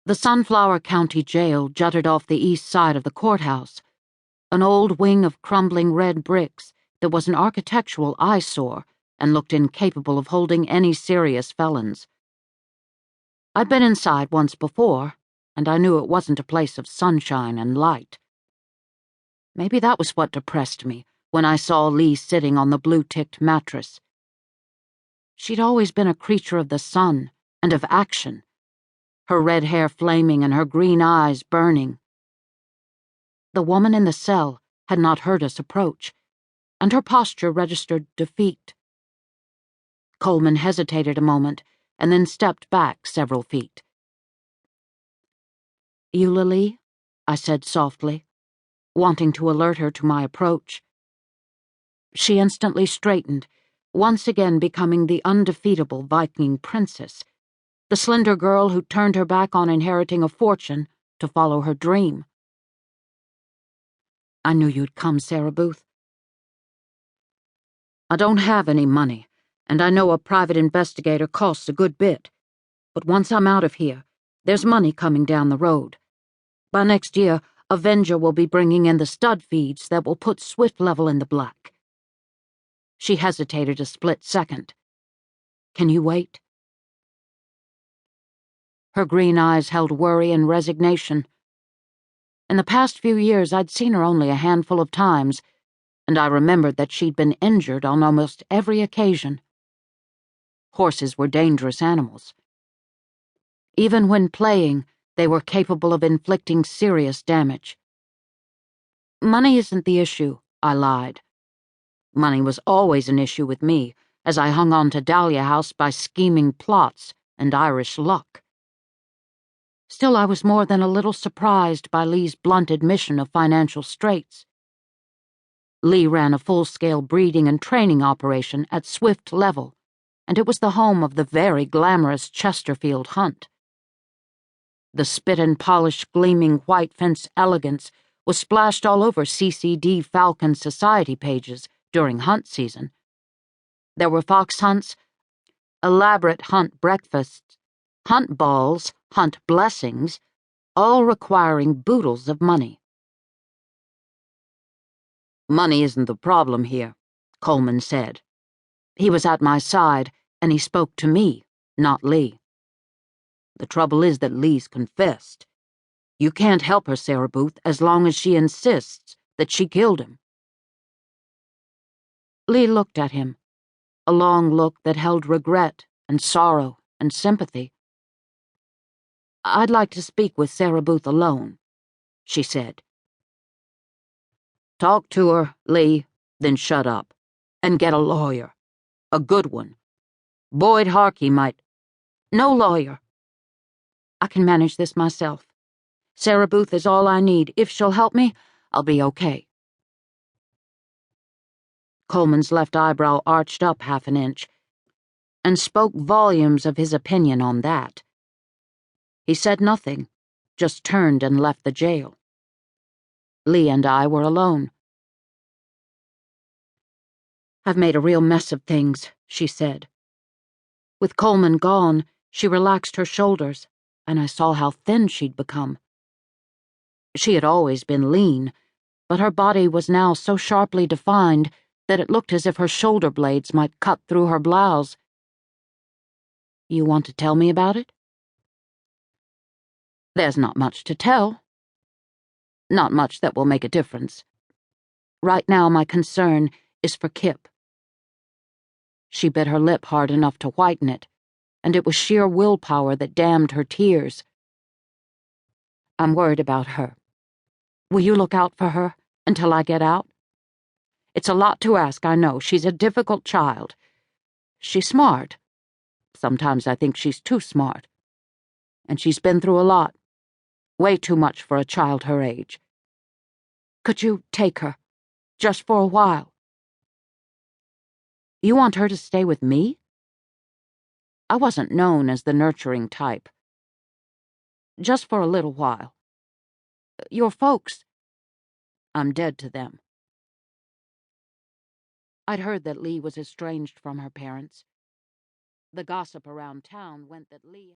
The Sunflower County Jail jutted off the east side of the courthouse, an old wing of crumbling red bricks that was an architectural eyesore and looked incapable of holding any serious felons. I'd been inside once before, and I knew it wasn't a place of sunshine and light. Maybe that was what depressed me when I saw Lee sitting on the blue-ticked mattress. She'd always been a creature of the sun and of action, her red hair flaming and her green eyes burning. The woman in the cell had not heard us approach, and her posture registered defeat. Coleman hesitated a moment and then stepped back several feet. "Eulalee," I said softly, wanting to alert her to my approach. She instantly straightened, once again becoming the undefeatable Viking princess, the slender girl who turned her back on inheriting a fortune to follow her dream. "I knew you'd come, Sarah Booth. I don't have any money, and I know a private investigator costs a good bit. But once I'm out of here, there's money coming down the road. By next year, Avenger will be bringing in the stud feeds that will put Swift Level in the black." She hesitated a split second. "Can you wait?" Her green eyes held worry and resignation. In the past few years, I'd seen her only a handful of times, and I remembered that she'd been injured on almost every occasion. Horses were dangerous animals. Even when playing, they were capable of inflicting serious damage. "Money isn't the issue," I lied. Money was always an issue with me, as I hung on to Dahlia House by scheming plots and Irish luck. Still, I was more than a little surprised by Lee's blunt admission of financial straits. Lee ran a full-scale breeding and training operation at Swift Level, and it was the home of the very glamorous Chesterfield hunt. The spit-and-polish gleaming white fence elegance was splashed all over CCD Falcon Society pages during hunt season. There were fox hunts, elaborate hunt breakfasts, hunt balls, hunt blessings, all requiring boodles of money. "Money isn't the problem here," Coleman said. He was at my side, and he spoke to me, not Lee. "The trouble is that Lee's confessed. You can't help her, Sarah Booth, as long as she insists that she killed him." Lee looked at him, a long look that held regret and sorrow and sympathy. "I'd like to speak with Sarah Booth alone," she said. "Talk to her, Lee, then shut up, and get a lawyer. A good one. Boyd Harkey might—" "No lawyer. I can manage this myself. Sarah Booth is all I need. If she'll help me, I'll be okay." Coleman's left eyebrow arched up half an inch, and spoke volumes of his opinion on that. He said nothing, just turned and left the jail. Lee and I were alone. "I've made a real mess of things," she said. With Coleman gone, she relaxed her shoulders, and I saw how thin she'd become. She had always been lean, but her body was now so sharply defined that it looked as if her shoulder blades might cut through her blouse. "You want to tell me about it?" "There's not much to tell. Not much that will make a difference. Right now my concern is for Kip." She bit her lip hard enough to whiten it, and it was sheer willpower that dammed her tears. "I'm worried about her. Will you look out for her until I get out? It's a lot to ask, I know. She's a difficult child. She's smart. Sometimes I think she's too smart. And she's been through a lot. Way too much for a child her age. Could you take her, just for a while?" "You want her to stay with me?" I wasn't known as the nurturing type. "Just for a little while. Your folks—" "I'm dead to them." I'd heard that Lee was estranged from her parents. The gossip around town went that Lee